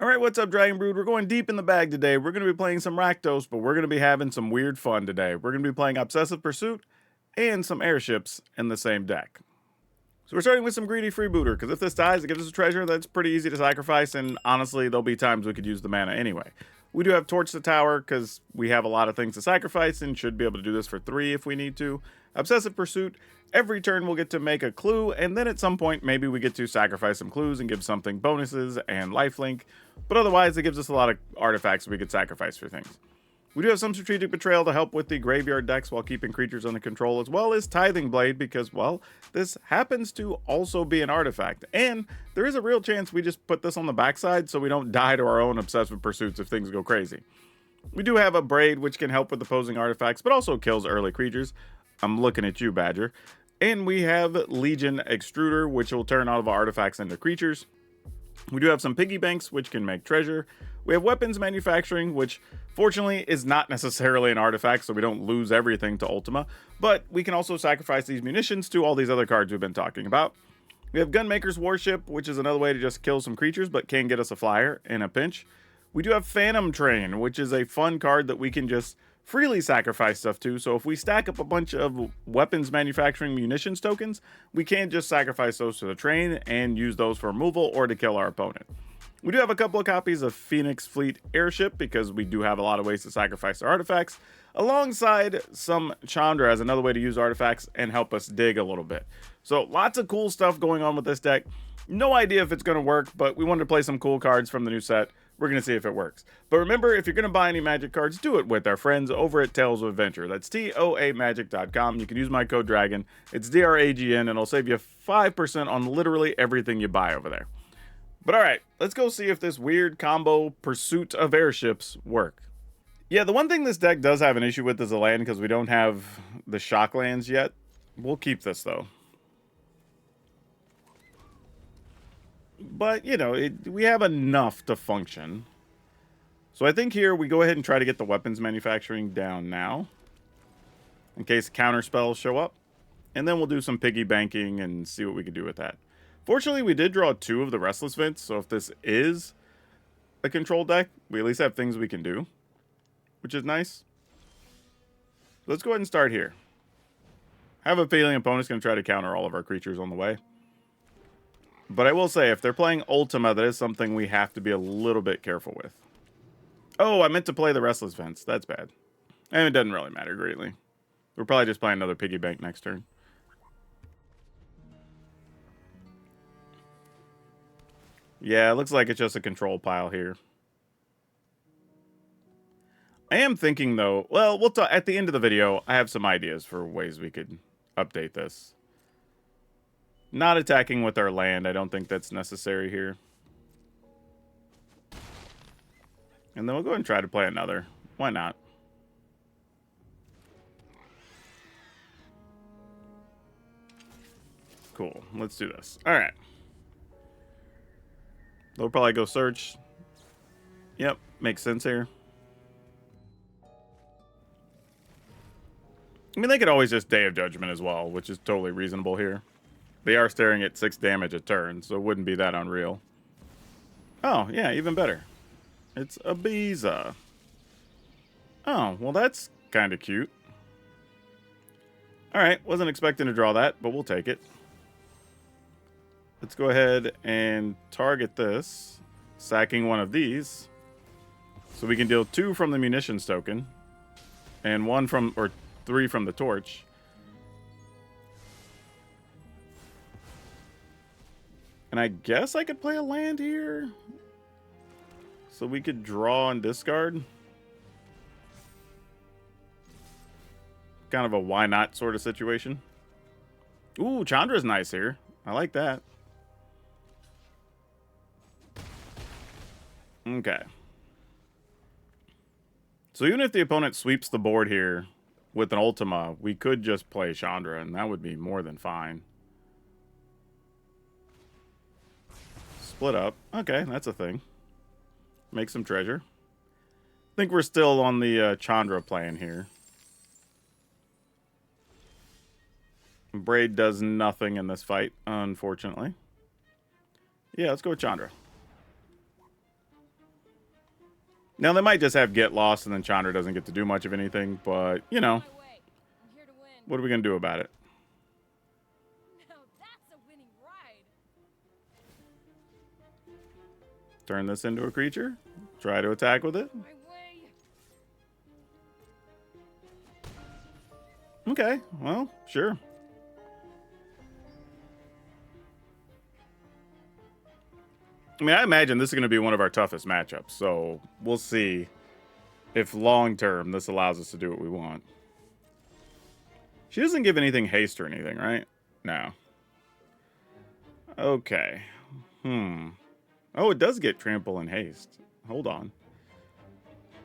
Alright, what's up, Dragon Brood? We're going deep in the bag today. We're going to be playing some Rakdos, but we're going to be having some weird fun today. We're going to be playing Obsessive Pursuit and some Airships in the same deck. So we're starting with some greedy freebooter, because if this dies, it gives us a treasure that's pretty easy to sacrifice, and honestly, there'll be times we could use the mana anyway. We do have Torch the Tower, because we have a lot of things to sacrifice, and should be able to do this for 3 if we need to. Obsessive Pursuit, every turn we'll get to make a clue, and then at some point, maybe we get to sacrifice some clues and give something bonuses and lifelink, but otherwise, it gives us a lot of artifacts we could sacrifice for things. We do have some Strategic Betrayal to help with the graveyard decks while keeping creatures under control, as well as Tithing Blade because, well, this happens to also be an artifact. And there is a real chance we just put this on the backside so we don't die to our own Obsessive Pursuits if things go crazy. We do have a Braid, which can help with opposing artifacts, but also kills early creatures. I'm looking at you, Badger. And we have Legion Extruder, which will turn all of our artifacts into creatures. We do have some piggy banks, which can make treasure. We have weapons manufacturing, which fortunately is not necessarily an artifact, so we don't lose everything to Ultima, but we can also sacrifice these munitions to all these other cards we've been talking about. We have Gunmaker's Warship, which is another way to just kill some creatures, but can get us a flyer in a pinch. We do have Phantom Train, which is a fun card that we can just freely sacrifice stuff to, so if we stack up a bunch of weapons manufacturing munitions tokens, we can just sacrifice those to the train and use those for removal or to kill our opponent. We do have a couple of copies of Phoenix Fleet Airship because we do have a lot of ways to sacrifice our artifacts, alongside some Chandra as another way to use artifacts and help us dig a little bit. So lots of cool stuff going on with this deck. No idea if it's going to work, but we wanted to play some cool cards from the new set. We're going to see if it works. But remember, if you're going to buy any Magic cards, do it with our friends over at Tales of Adventure. That's TOAMagic.com. You can use my code DRAGON. It's DRAGN, and it'll save you 5% on literally everything you buy over there. But alright, let's go see if this weird combo Pursuit of Airships work. Yeah, the one thing this deck does have an issue with is a land, because we don't have the shock lands yet. We'll keep this, though. But, you know, we have enough to function. So I think here we go ahead and try to get the weapons manufacturing down now, in case counter spells show up. And then we'll do some piggy banking and see what we can do with that. Fortunately, we did draw 2 of the Restless Vents, so if this is a control deck, we at least have things we can do, which is nice. Let's go ahead and start here. I have a feeling opponent's going to try to counter all of our creatures on the way. But I will say, if they're playing Ultima, that is something we have to be a little bit careful with. Oh, I meant to play the Restless Vents. That's bad. And it doesn't really matter greatly. We're probably just playing another piggy bank next turn. Yeah, it looks like it's just a control pile here. I am thinking, though, well, we'll talk at the end of the video. I have some ideas for ways we could update this. Not attacking with our land. I don't think that's necessary here. And then we'll go ahead and try to play another. Why not? Cool. Let's do this. All right. They'll probably go search. Yep, makes sense here. I mean, they could always just Day of Judgment as well, which is totally reasonable here. They are staring at 6 damage a turn, so it wouldn't be that unreal. Oh, yeah, even better. It's a Biza. Oh, well, that's kind of cute. Alright, wasn't expecting to draw that, but we'll take it. Let's go ahead and target this, sacking one of these, so we can deal 2 from the munitions token, and 1 from, or 3 from the torch. And I guess I could play a land here, so we could draw and discard. Kind of a why not sort of situation. Ooh, Chandra's nice here. I like that. Okay. So even if the opponent sweeps the board here with an Ultima, we could just play Chandra, and that would be more than fine. Split up. Okay, that's a thing. Make some treasure. I think we're still on the Chandra plan here. Braid does nothing in this fight, unfortunately. Yeah, let's go with Chandra. Now, they might just have Get Lost, and then Chandra doesn't get to do much of anything, but, you know, what are we going to do about it? Now that's a winning ride. Turn this into a creature. Try to attack with it. My way. Okay, well, sure. I mean, I imagine this is going to be one of our toughest matchups, so we'll see if long-term this allows us to do what we want. She doesn't give anything haste or anything, right? No. Okay. Oh, it does get trample and haste. Hold on.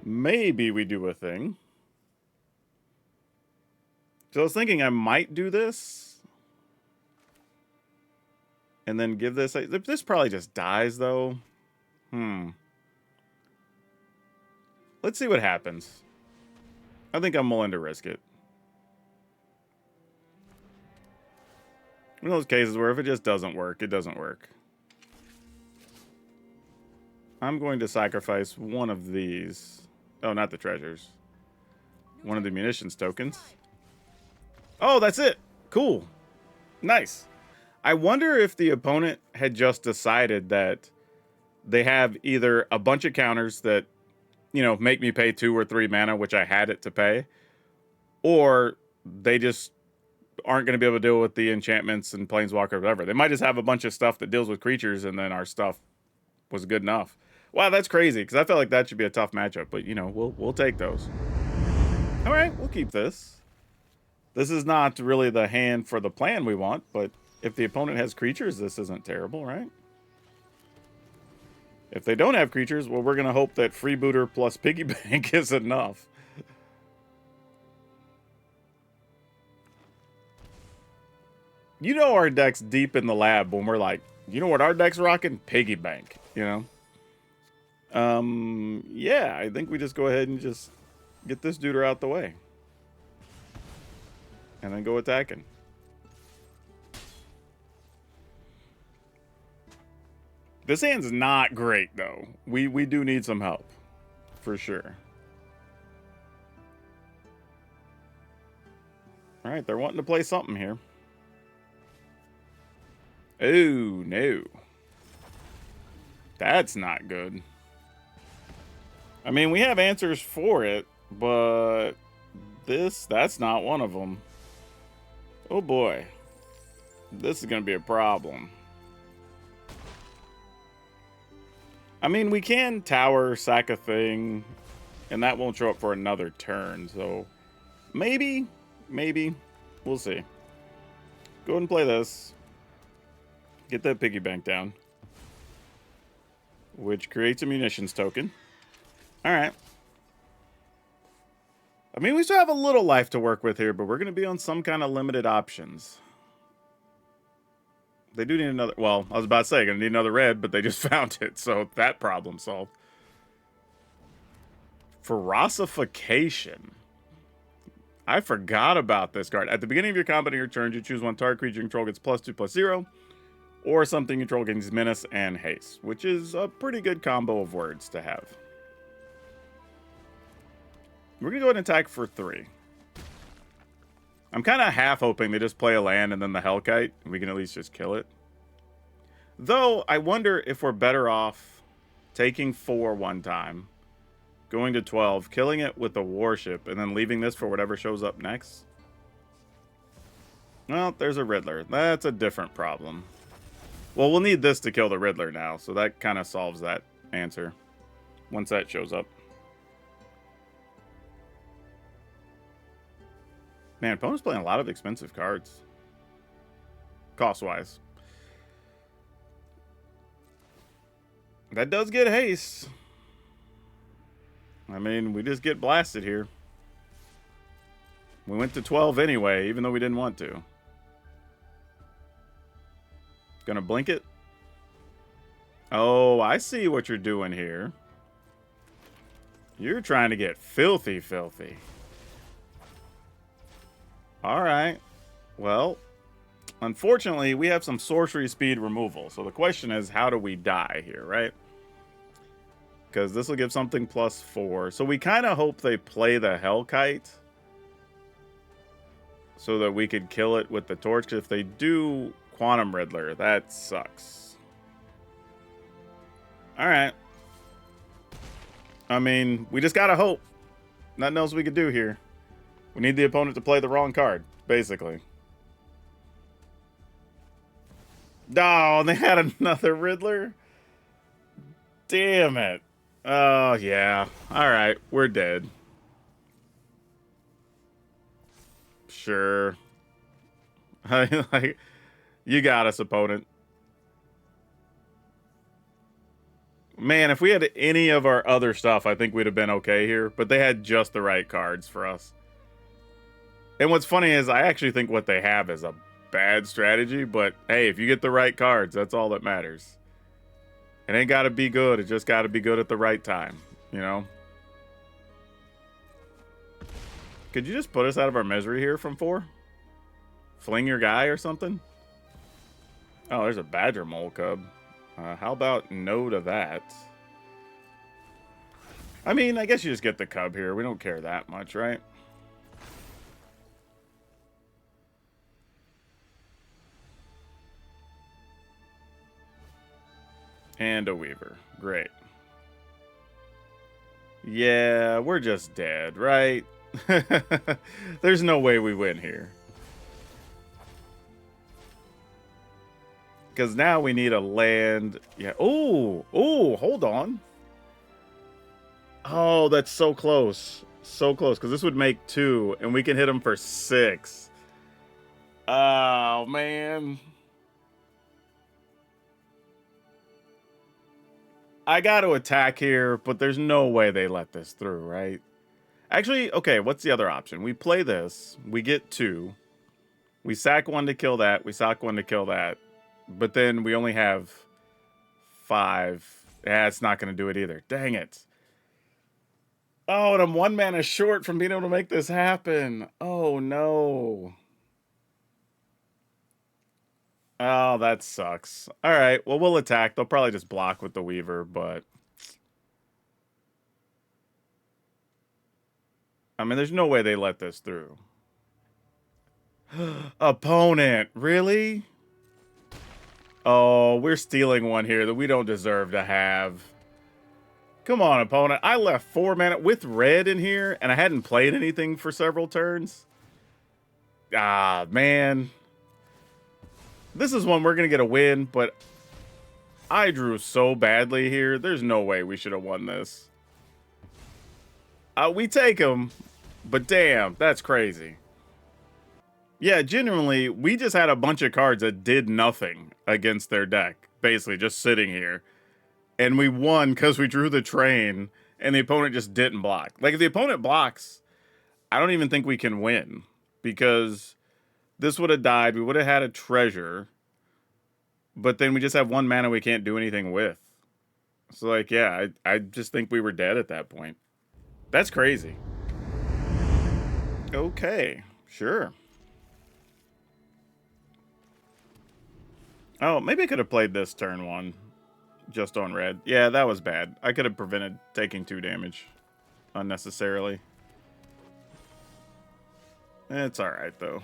Maybe we do a thing. So I was thinking I might do this. And then give this... This probably just dies, though. Let's see what happens. I think I'm willing to risk it. One of those cases where if it just doesn't work, it doesn't work. I'm going to sacrifice one of these. Oh, not the treasures. One of the munitions tokens. Oh, that's it. Cool. Nice. I wonder if the opponent had just decided that they have either a bunch of counters that, you know, make me pay 2 or 3 mana, which I had it to pay, or they just aren't going to be able to deal with the enchantments and planeswalker or whatever. They might just have a bunch of stuff that deals with creatures, and then our stuff was good enough. Wow, that's crazy, because I felt like that should be a tough matchup, but, you know, we'll take those. All right, we'll keep this. This is not really the hand for the plan we want, but if the opponent has creatures, this isn't terrible, right? If they don't have creatures, well, we're going to hope that Freebooter plus Piggy Bank is enough. You know our deck's deep in the lab when we're like, you know what our deck's rocking? Piggy Bank, you know? Yeah, I think we just go ahead and just get this dude out the way. And then go attacking. This hand's not great, though. We do need some help. For sure. Alright, they're wanting to play something here. Oh, no. That's not good. I mean, we have answers for it, but that's not one of them. Oh, boy. This is going to be a problem. I mean, we can tower, sack a thing, and that won't show up for another turn, so maybe, we'll see. Go ahead and play this. Get that piggy bank down. Which creates a munitions token. Alright. I mean, we still have a little life to work with here, but we're going to be on some kind of limited options. They do need another... Well, I was about to say, going to need another red, but they just found it, so that problem solved. Ferocification. I forgot about this card. At the beginning of your combat on your turn, you choose one target creature you control gets +2/+0, or something you control gains menace and haste, which is a pretty good combo of words to have. We're going to go ahead and attack for 3. I'm kind of half hoping they just play a land and then the Hellkite, and we can at least just kill it. Though, I wonder if we're better off taking 4 one time, going to 12, killing it with a warship, and then leaving this for whatever shows up next. Well, there's a Riddler. That's a different problem. Well, we'll need this to kill the Riddler now, so that kind of solves that answer once that shows up. Man, opponent's playing a lot of expensive cards. Cost-wise. That does get haste. I mean, we just get blasted here. We went to 12 anyway, even though we didn't want to. Gonna blink it. Oh, I see what you're doing here. You're trying to get filthy, filthy. Alright. Well, unfortunately, we have some sorcery speed removal. So the question is, how do we die here, right? because this will give something +4. So we kind of hope they play the Hellkite so that we could kill it with the torch. Because if they do Quantum Riddler, that sucks. All right. I mean, we just gotta hope. Nothing else we could do here. We need the opponent to play the wrong card, basically. Oh, they had another Riddler? Damn it. Oh, yeah. Alright, we're dead. Sure. Like, you got us, opponent. Man, if we had any of our other stuff, I think we'd have been okay here. But they had just the right cards for us. And what's funny is I actually think what they have is a bad strategy. But hey, if you get the right cards, that's all that matters. It ain't got to be good. It just got to be good at the right time, you know? Could you just put us out of our misery here from 4? Fling your guy or something? Oh, there's a Badger Mole Cub. How about no to that? I mean, I guess you just get the cub here. We don't care that much, right? And a Weaver. Great. Yeah, we're just dead, right? There's no way we win here. Because now we need a land. Yeah. Oh, hold on. Oh, that's so close. So close. Because this would make 2, and we can hit them for 6. Oh, man. I got to attack here, but there's no way they let this through, right? Actually, okay, what's the other option? We play this. We get 2. We sack 1 to kill that. We sack 1 to kill that. But then we only have 5. Yeah, it's not going to do it either. Dang it. Oh, and I'm 1 mana short from being able to make this happen. Oh, no. Oh, that sucks. All right, well, we'll attack. They'll probably just block with the Weaver, but... I mean, there's no way they let this through. Opponent, really? Oh, we're stealing one here that we don't deserve to have. Come on, opponent. I left 4 mana with red in here, and I hadn't played anything for several turns. Ah, man. This is one we're going to get a win, but I drew so badly here. There's no way we should have won this. We take them, but damn, that's crazy. Yeah, genuinely, we just had a bunch of cards that did nothing against their deck. Basically, just sitting here. And we won because we drew the train, and the opponent just didn't block. Like, if the opponent blocks, I don't even think we can win. Because this would have died. We would have had a treasure. But then we just have 1 mana we can't do anything with. So, like, yeah, I just think we were dead at that point. That's crazy. Okay, sure. Oh, maybe I could have played this turn 1. Just on red. Yeah, that was bad. I could have prevented taking 2 damage. Unnecessarily. It's alright, though.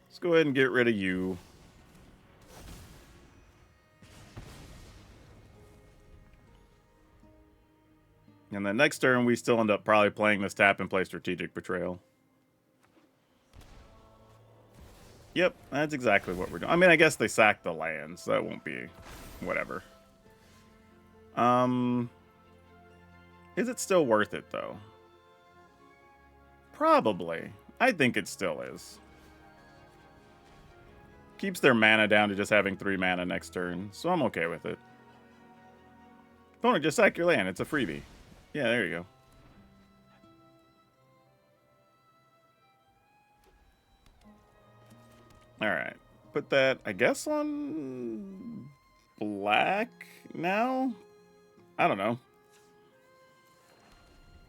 Let's go ahead and get rid of you. And then next turn, we still end up probably playing this tap and play Strategic Betrayal. Yep, that's exactly what we're doing. I mean, I guess they sacked the lands. So that won't be whatever. Is it still worth it, though? Probably. I think it still is. Keeps their mana down to just having 3 mana next turn, so I'm okay with it. Opponent, just sack your land. It's a freebie. Yeah, there you go. Alright. Put that, I guess, on black now? I don't know.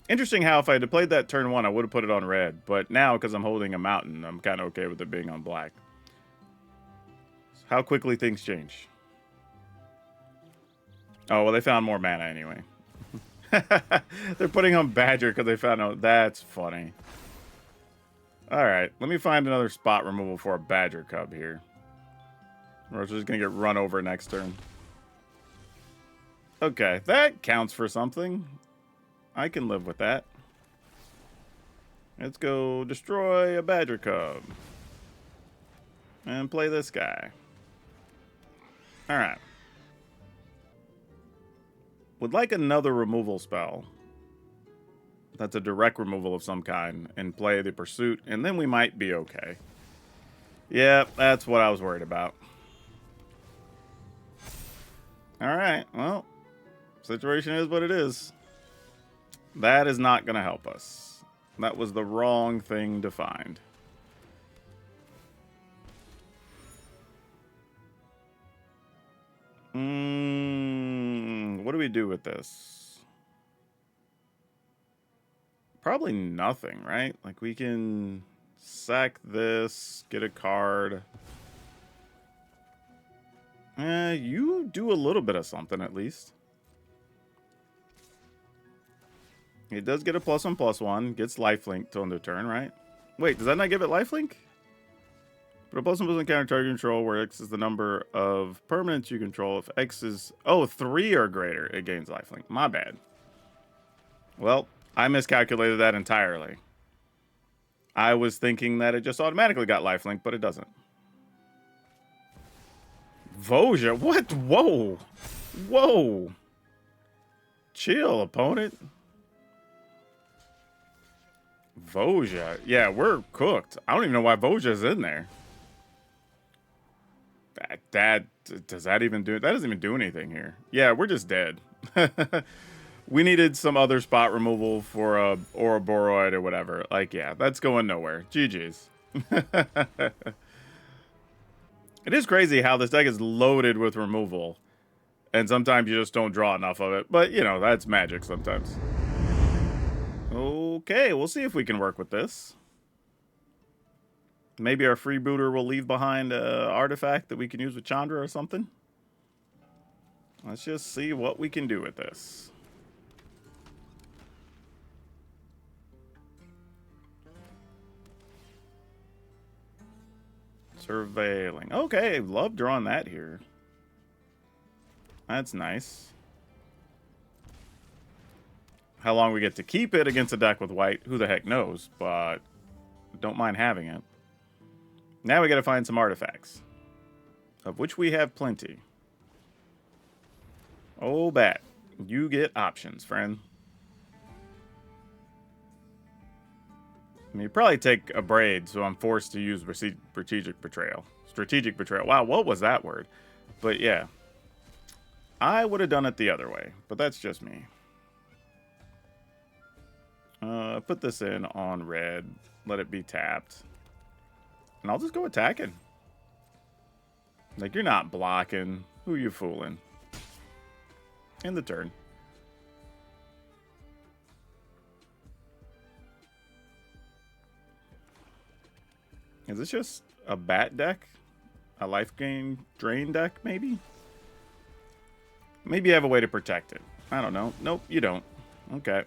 Interesting how if I had played that turn 1, I would have put it on red. But now, because I'm holding a mountain, I'm kind of okay with it being on black. How quickly things change. Oh, well, they found more mana anyway. They're putting on Badger because they found out. That's funny. Alright, let me find another spot removal for a Badger Cub here. Or it's just going to get run over next turn. Okay, that counts for something. I can live with that. Let's go destroy a Badger Cub. And play this guy. Alright. Would like another removal spell. That's a direct removal of some kind. And play the Pursuit. And then we might be okay. Yep, that's what I was worried about. Alright, well. Situation is what it is. That is not going to help us. That was the wrong thing to find. What do we do with this? Probably nothing, right? Like we can sack this, get a card. You do a little bit of something at least. It does get a +1/+1. Gets lifelink till end of turn, right? Wait, does that not give it lifelink? But a +1/+1 counter target control where X is the number of permanents you control. If X is... Oh, 3 or greater, it gains lifelink. My bad. Well, I miscalculated that entirely. I was thinking that it just automatically got lifelink, but it doesn't. Voja? What? Whoa. Whoa. Chill, opponent. Voja. Yeah, we're cooked. I don't even know why Voja's in there. That does that even do... That doesn't even do anything here. Yeah, we're just dead. We needed some other spot removal for a Ouroboros or whatever. Like, yeah, that's going nowhere. GG's. It is crazy how this deck is loaded with removal. And sometimes you just don't draw enough of it. But, you know, that's magic sometimes. Okay, we'll see if we can work with this. Maybe our freebooter will leave behind an artifact that we can use with Chandra or something. Let's just see what we can do with this. Surveilling. Okay, love drawing that here. That's nice. How long we get to keep it against a deck with white, who the heck knows, but don't mind having it. Now we gotta find some artifacts, of which we have plenty. Oh, bat. You get options, friend. I mean, you probably take a braid, so I'm forced to use strategic betrayal. Strategic betrayal. Wow, what was that word? But yeah. I would have done it the other way, but that's just me. Put this in on red. Let it be tapped. And I'll just go attacking. Like, you're not blocking. Who you fooling? End the turn. Is this just a bat deck? A life gain drain deck, maybe? Maybe you have a way to protect it. I don't know. Nope, you don't. Okay.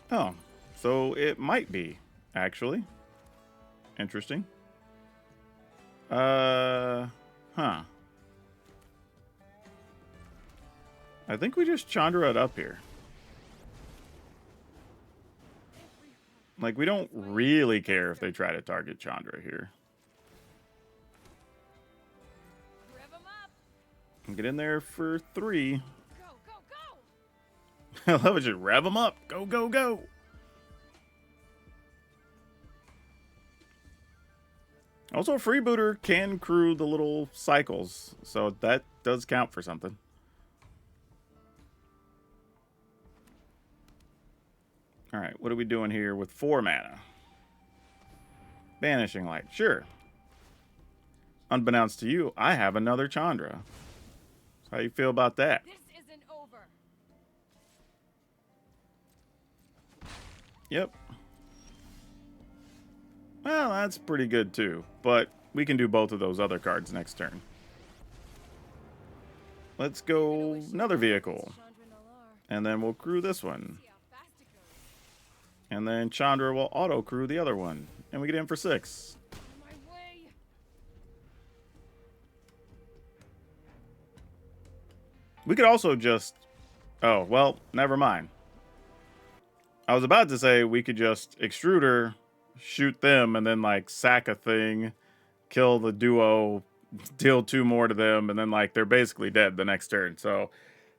Oh, so it might be, actually. Interesting. Huh. I think we just Chandra it up here. Like, we don't really care if they try to target Chandra here. Rev 'em up. Get in there for 3. Go, go, go. I love it. Just rev them up. Go, go, go. Also, a freebooter can crew the little cycles, so that does count for something. All right, what are we doing here with 4 mana? Banishing Light, sure. Unbeknownst to you, I have another Chandra. So how you feel about that? This isn't over. Yep. Well, that's pretty good too. But we can do both of those other cards next turn. Let's go another vehicle. And then we'll crew this one. And then Chandra will auto crew the other one. And we get in for 6. We could also just... Oh, well, never mind. I was about to say we could just extruder, shoot them, and then, like, sack a thing, kill the duo, deal 2 more to them, and then, like, they're basically dead the next turn. So,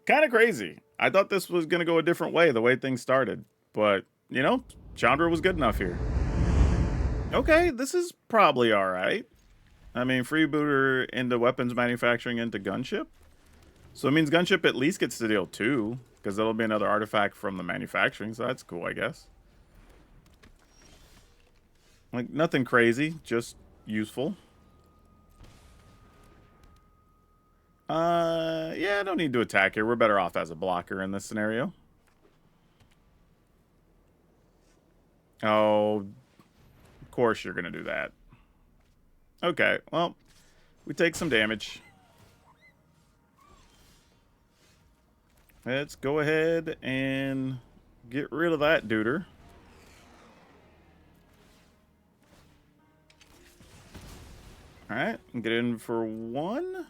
kind of crazy. I thought this was going to go a different way, the way things started. But, you know, Chandra was good enough here. Okay, this is probably alright. I mean, freebooter into weapons manufacturing into gunship. So it means gunship at least gets to deal 2, because that'll be another artifact from the manufacturing, so that's cool, I guess. Like, nothing crazy, just useful. Yeah, I don't need to attack here. We're better off as a blocker in this scenario. Oh, of course you're going to do that. Okay, well, we take some damage. Let's go ahead and get rid of that duder. Alright, get in for 1.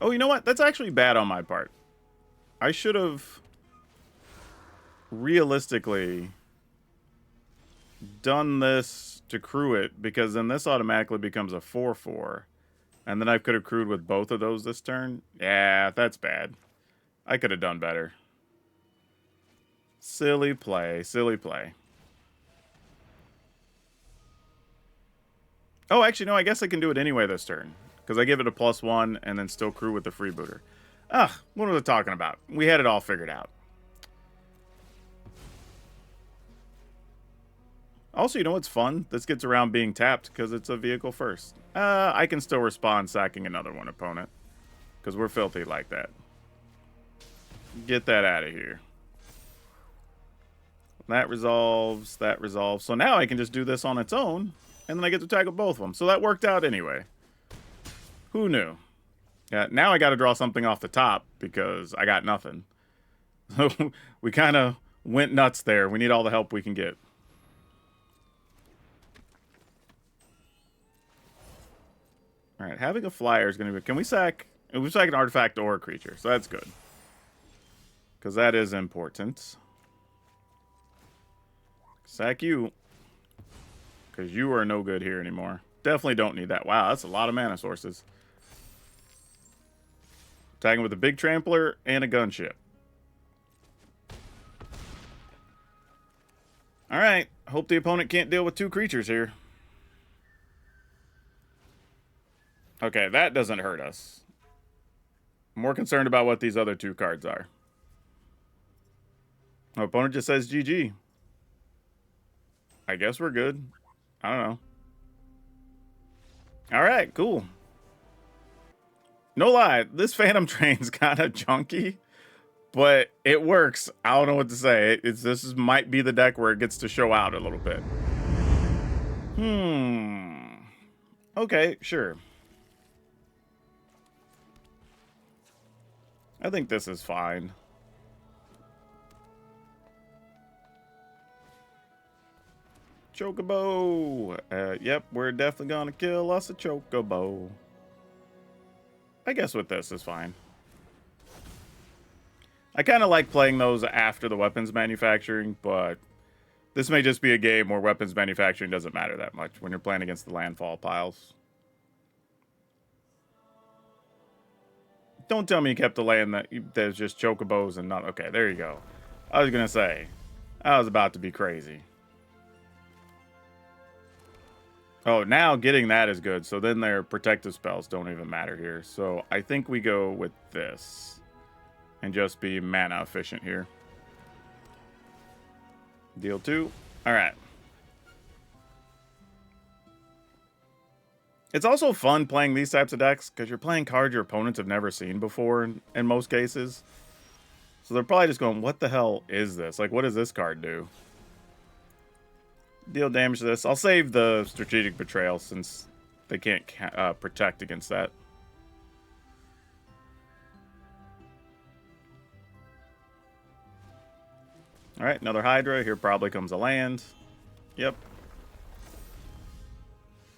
Oh, you know what? That's actually bad on my part. I should have realistically done this to crew it, because then this automatically becomes a 4/4. And then I could have crewed with both of those this turn. Yeah, that's bad. I could have done better. Silly play, silly play. Oh, actually, no, I guess I can do it anyway this turn, because I give it a +1 and then still crew with the freebooter. Ah, what was I talking about? We had it all figured out. Also, you know what's fun? This gets around being tapped because it's a vehicle first. I can still respond sacking another one opponent, because we're filthy like that. Get that out of here. That resolves, that resolves. So now I can just do this on its own, and then I get to tackle both of them. So that worked out anyway. Who knew? Yeah, now I got to draw something off the top because I got nothing. So we kind of went nuts there. We need all the help we can get. All right, having a flyer is going to be... Can we sack... We sack an artifact or a creature, so that's good. Because that is important. Sack you. Because you are no good here anymore. Definitely don't need that. Wow, that's a lot of mana sources. Attacking with a big trampler and a gunship. Alright, hope the opponent can't deal with 2 creatures here. Okay, that doesn't hurt us. I'm more concerned about what these other 2 cards are. Our opponent just says GG. I guess we're good. I don't know. Alright, cool. No lie, this Phantom Train's kind of junky, but it works. I don't know what to say. This might be the deck where it gets to show out a little bit. Okay, sure. I think this is fine. Chocobo. Yep, we're definitely gonna kill us a Chocobo. I guess with this is fine. I kind of like playing those after the weapons manufacturing, but this may just be a game where weapons manufacturing doesn't matter that much when you're playing against the landfall piles. Don't tell me you kept delaying that there's just Chocobos and not... Okay, there you go. I was gonna say, I was about to be crazy. Oh, now getting that is good. So then their protective spells don't even matter here. So I think we go with this. And just be mana efficient here. Deal 2. Alright. It's also fun playing these types of decks because you're playing cards your opponents have never seen before in most cases. So they're probably just going, what the hell is this? Like, what does this card do? Deal damage to this. I'll save the Strategic Betrayal since they can't protect against that. Alright, another Hydra. Here probably comes a land. Yep.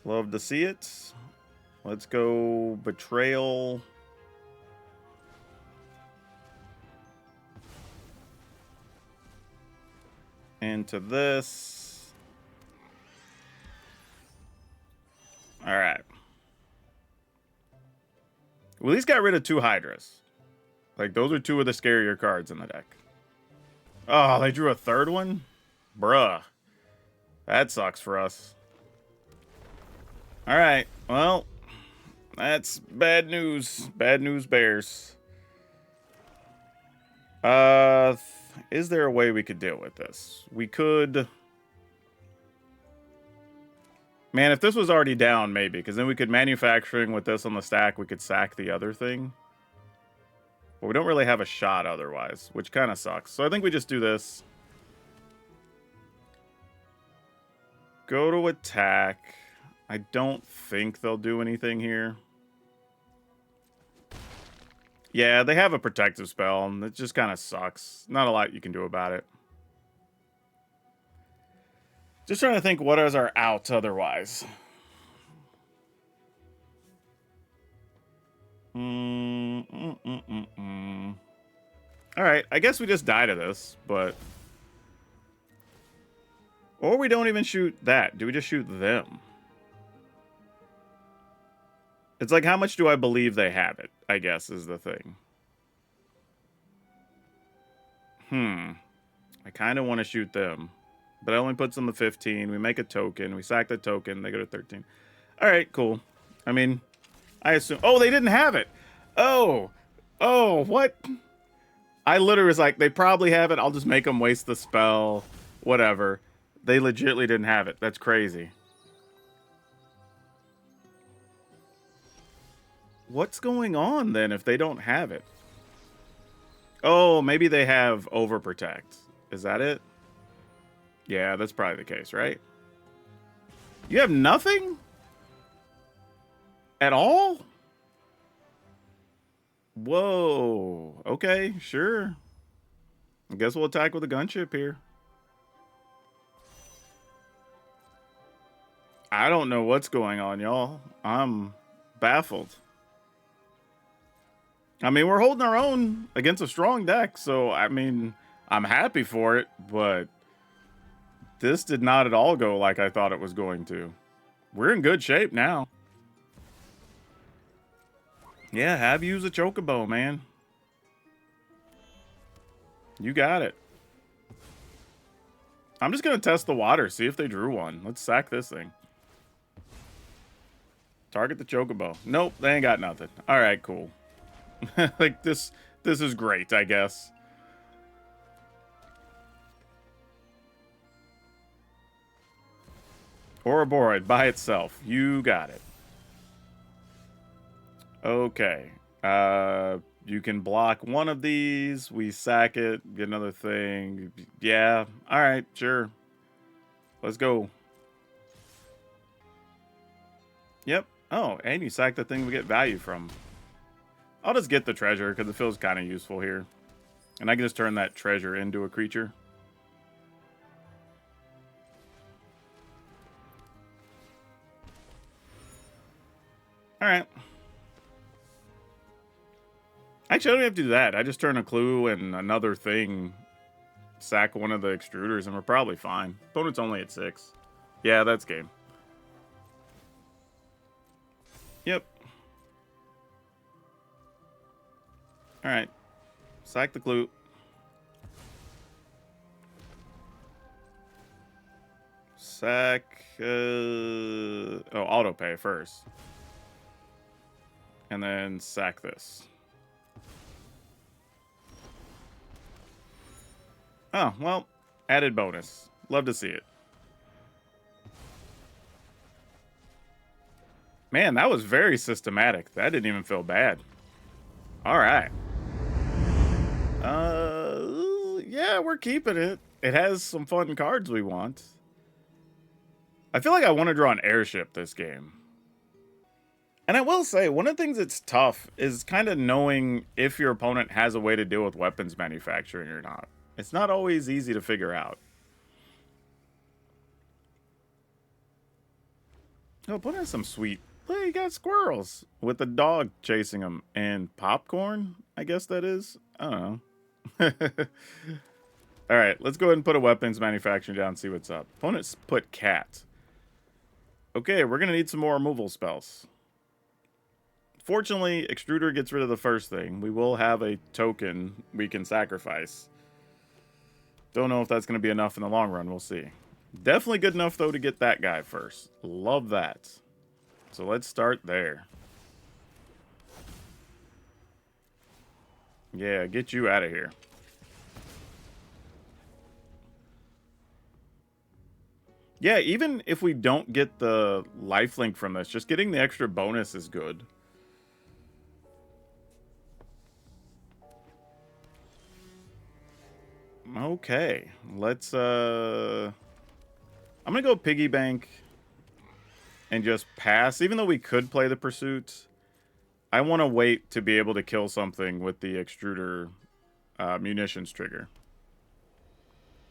Love to see it. Let's go Betrayal. Into this. Alright. Well, these got rid of 2 Hydras. Like, those are 2 of the scarier cards in the deck. Oh, they drew a 3rd one? Bruh. That sucks for us. Alright, well, that's bad news. Bad news bears. Is there a way we could deal with this? We could... Man, if this was already down, maybe, because then we could manufacturing with this on the stack, we could sack the other thing. But we don't really have a shot otherwise, which kind of sucks. So I think we just do this. Go to attack. I don't think they'll do anything here. Yeah, they have a protective spell, and it just kind of sucks. Not a lot you can do about it. Just trying to think what is our out otherwise. Alright, I guess we just die to this, but... Or we don't even shoot that. Do we just shoot them? It's like, how much do I believe they have it, I guess, is the thing. I kind of want to shoot them. But it only puts them to 15. We make a token. We sack the token. They go to 13. Alright, cool. I mean, I assume... Oh, they didn't have it! Oh! Oh, what? I literally was like, they probably have it. I'll just make them waste the spell. Whatever. They legitimately didn't have it. That's crazy. What's going on, then, if they don't have it? Oh, maybe they have Overprotect. Is that it? Yeah, that's probably the case, right? You have nothing? At all? Whoa. Okay, sure. I guess we'll attack with a gunship here. I don't know what's going on, y'all. I'm baffled. I mean, we're holding our own against a strong deck, so, I mean, I'm happy for it, but this did not at all go like I thought it was going to. We're in good shape now. Yeah, have use a Chocobo, man. You got it. I'm just going to test the water, see if they drew one. Let's sack this thing. Target the Chocobo. Nope, they ain't got nothing. All right, cool. Like, this is great, I guess. Ouroboros by itself. You got it. Okay. You can block one of these. We sack it. Get another thing. Yeah. All right. Sure. Let's go. Yep. Oh, and you sack the thing we get value from. I'll just get the treasure because it feels kind of useful here. And I can just turn that treasure into a creature. Alright. Actually, I don't have to do that. I just turn a clue and another thing. Sack one of the extruders and we're probably fine. Opponent's only at 6. Yeah, that's game. Yep. Alright. Sack the clue. Sack... oh, auto pay first. And then sack this. Oh, well, added bonus. Love to see it. Man, that was very systematic. That didn't even feel bad. All right. Yeah, we're keeping it. It has some fun cards we want. I feel like I want to draw an airship this game. And I will say, one of the things that's tough is kind of knowing if your opponent has a way to deal with weapons manufacturing or not. It's not always easy to figure out. Oh, opponent has some sweet... Look, you got squirrels with a dog chasing them. And popcorn, I guess that is. I don't know. Alright, let's go ahead and put a weapons manufacturing down and see what's up. Opponents put cat. Okay, we're going to need some more removal spells. Fortunately, Extruder gets rid of the first thing. We will have a token we can sacrifice. Don't know if that's going to be enough in the long run. We'll see. Definitely good enough, though, to get that guy first. Love that. So let's start there. Yeah, get you out of here. Yeah, even if we don't get the lifelink from this, just getting the extra bonus is good. Okay, let's I'm gonna go piggy bank and just pass. Even though we could play the pursuit, I want to wait to be able to kill something with the extruder munitions trigger.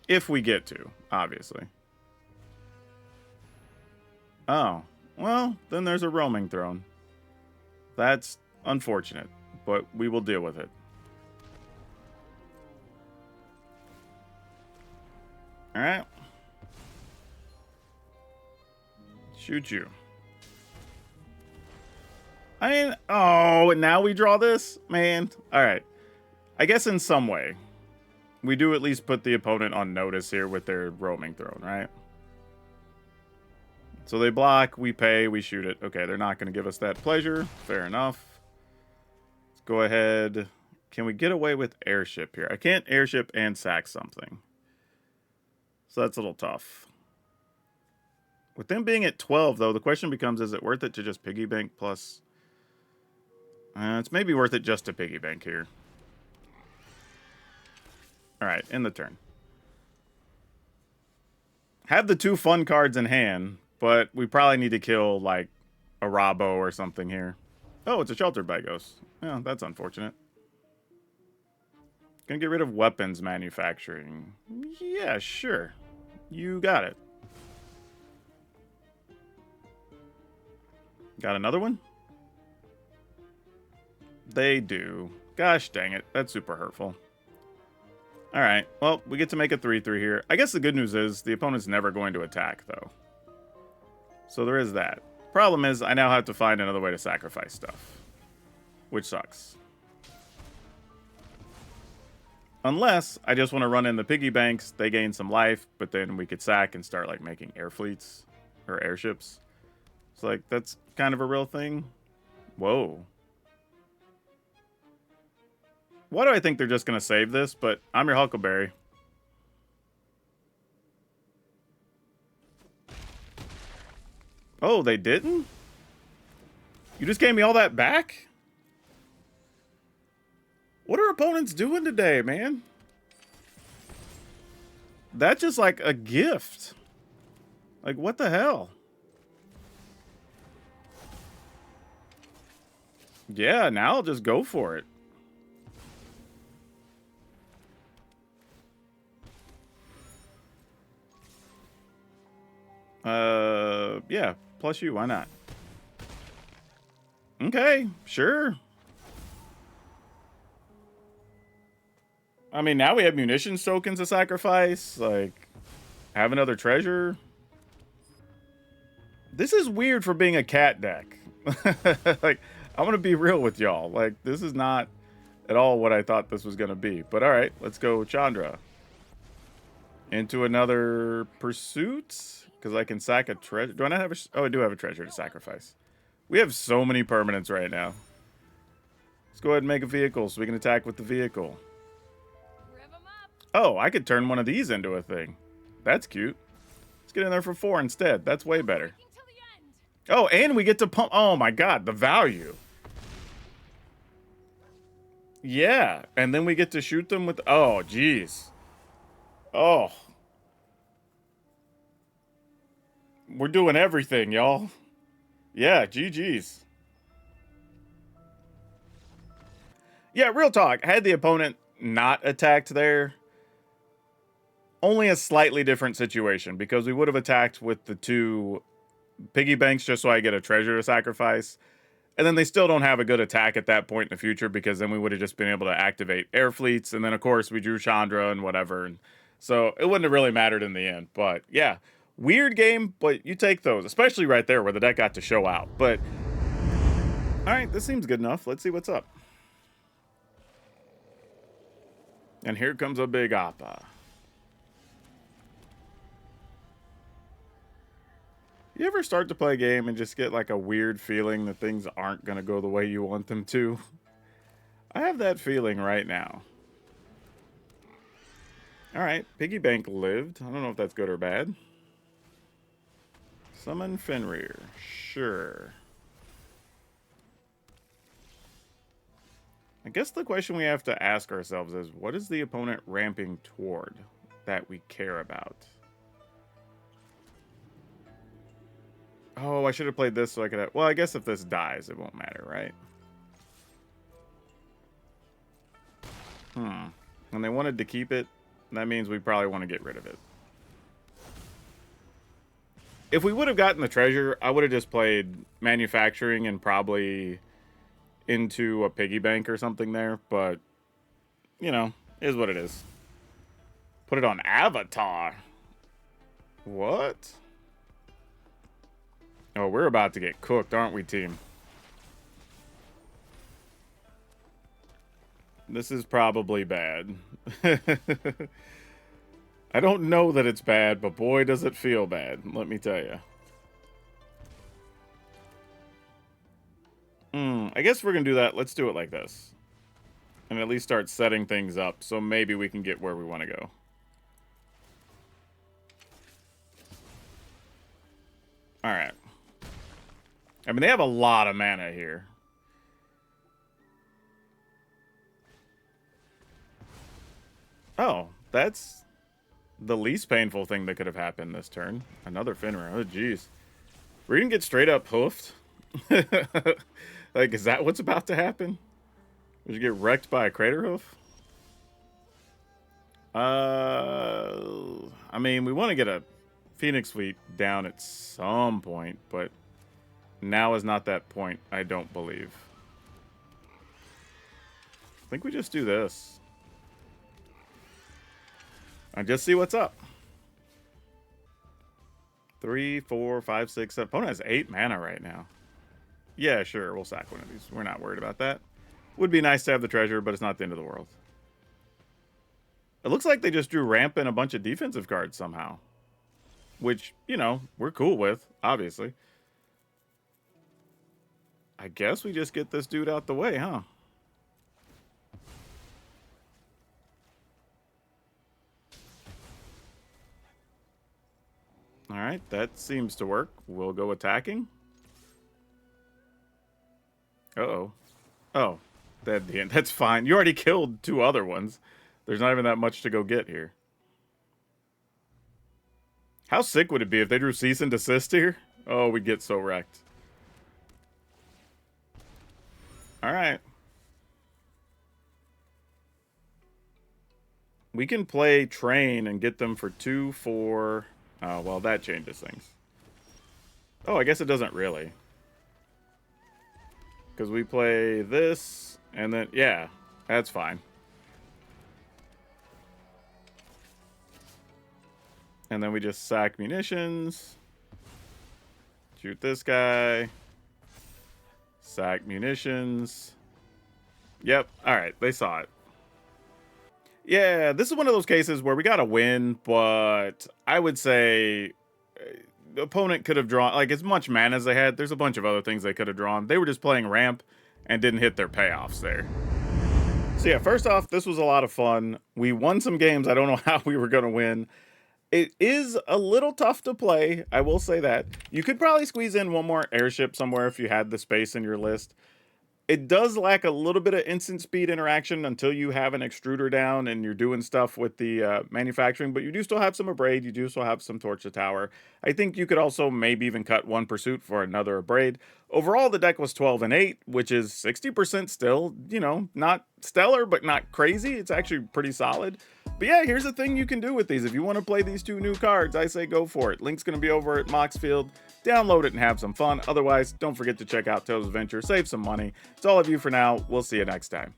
If we get to, obviously. Oh, well, then there's a roaming throne. That's unfortunate, but we will deal with it. Alright. Shoot you. I mean, oh, now we draw this? Man. Alright. I guess in some way, we do at least put the opponent on notice here with their roaming throne, right? So they block, we pay, we shoot it. Okay, they're not going to give us that pleasure. Fair enough. Let's go ahead. Can we get away with airship here? I can't airship and sack something. So that's a little tough. With them being at 12, though, the question becomes, is it worth it to just piggy bank plus... it's maybe worth it just to piggy bank here. Alright, end the turn. Have the 2 fun cards in hand, but we probably need to kill, like, a Robbo or something here. Oh, it's a Sheltered by Ghost. Yeah, that's unfortunate. Gonna get rid of weapons manufacturing. Yeah, sure. You got it. Got another one? They do. Gosh dang it. That's super hurtful. Alright. Well, we get to make a 3-3 here. I guess the good news is the opponent's never going to attack, though. So there is that. Problem is, I now have to find another way to sacrifice stuff. Which sucks. Unless I just want to run in the piggy banks, they gain some life, but then we could sack and start like making air fleets or airships. It's like, that's kind of a real thing. Whoa. Why do I think they're just going to save this? But I'm your Huckleberry. Oh, they didn't? You just gave me all that back? What are opponents doing today, man? That's just like a gift. Like, what the hell? Yeah, now I'll just go for it. Yeah, plus you, why not? Okay, sure. I mean, now we have munitions tokens to sacrifice. Like, have another treasure. This is weird for being a cat deck. Like, I'm going to be real with y'all. Like, this is not at all what I thought this was going to be. But all right, let's go Chandra. Into another pursuit. Because I can sack a treasure. Do I not have a... Oh, I do have a treasure to sacrifice. We have so many permanents right now. Let's go ahead and make a vehicle so we can attack with the vehicle. Oh, I could turn one of these into a thing. That's cute. Let's get in there for 4 instead. That's way better. Oh, and we get to pump... Oh, my God. The value. Yeah. And then we get to shoot them with... Oh, jeez. Oh. We're doing everything, y'all. Yeah, GG's. Yeah, real talk. Had the opponent not attacked there, only a slightly different situation, because we would have attacked with the 2 piggy banks just so I get a treasure to sacrifice. And then they still don't have a good attack at that point in the future, because then we would have just been able to activate air fleets. And then, of course, we drew Chandra and whatever. And so it wouldn't have really mattered in the end. But yeah, weird game, but you take those, especially right there where the deck got to show out. But all right, this seems good enough. Let's see what's up. And here comes a big Appa. You ever start to play a game and just get like a weird feeling that things aren't going to go the way you want them to? I have that feeling right now. All right, Piggy Bank lived. I don't know if that's good or bad. Summon Fenrir. Sure. I guess the question we have to ask ourselves is, what is the opponent ramping toward that we care about? Oh, I should have played this so I could have... Well, I guess if this dies, it won't matter, right? And they wanted to keep it. That means we probably want to get rid of it. If we would have gotten the treasure, I would have just played manufacturing and probably into a piggy bank or something there. But, you know, is what it is. Put it on Avatar. What? Oh, we're about to get cooked, aren't we, team? This is probably bad. I don't know that it's bad, but boy, does it feel bad. Let me tell you. I guess we're going to do that. Let's do it like this. And at least start setting things up so maybe we can get where we want to go. All right. I mean, they have a lot of mana here. Oh, that's the least painful thing that could have happened this turn. Another Fenrir. Oh, jeez. We're going to get straight up hoofed. Like, is that what's about to happen? Did you get wrecked by a crater hoof? I mean, we want to get a Phoenix fleet down at some point, but now is not that point, I don't believe. I think we just do this. And just see what's up. 3, 4, 5, 6, 7. Opponent has 8 mana right now. Yeah, sure, we'll sack one of these. We're not worried about that. Would be nice to have the treasure, but it's not the end of the world. It looks like they just drew Ramp and a bunch of defensive cards somehow. Which, you know, we're cool with, obviously. I guess we just get this dude out the way, huh? Alright, that seems to work. We'll go attacking. Uh-oh. Oh, that's fine. You already killed 2 other ones. There's not even that much to go get here. How sick would it be if they drew Cease and Desist here? Oh, we'd get so wrecked. Alright. We can play Train and get them for 2, 4... Oh, well, that changes things. Oh, I guess it doesn't really. Because we play this, and then... Yeah, that's fine. And then we just sack munitions. Shoot this guy. Sack munitions. Yep, alright, they saw it. Yeah, this is one of those cases where we got to win, but I would say the opponent could have drawn, like, as much mana as they had. There's a bunch of other things they could have drawn. They were just playing Ramp and didn't hit their payoffs there. So yeah, first off, this was a lot of fun. We won some games. I don't know how we were going to win. It is a little tough to play, I will say that. You could probably squeeze in one more airship somewhere if you had the space in your list. It does lack a little bit of instant speed interaction until you have an extruder down and you're doing stuff with the manufacturing, but you do still have some abrade, you do still have some torch to tower. I think you could also maybe even cut one pursuit for another abrade. Overall, the deck was 12 and 8, which is 60% still, you know, not stellar, but not crazy. It's actually pretty solid. But yeah, here's the thing you can do with these. If you want to play these 2 new cards, I say go for it. Link's going to be over at Moxfield. Download it and have some fun. Otherwise, don't forget to check out Toad's Adventure. Save some money. It's all of you for now. We'll see you next time.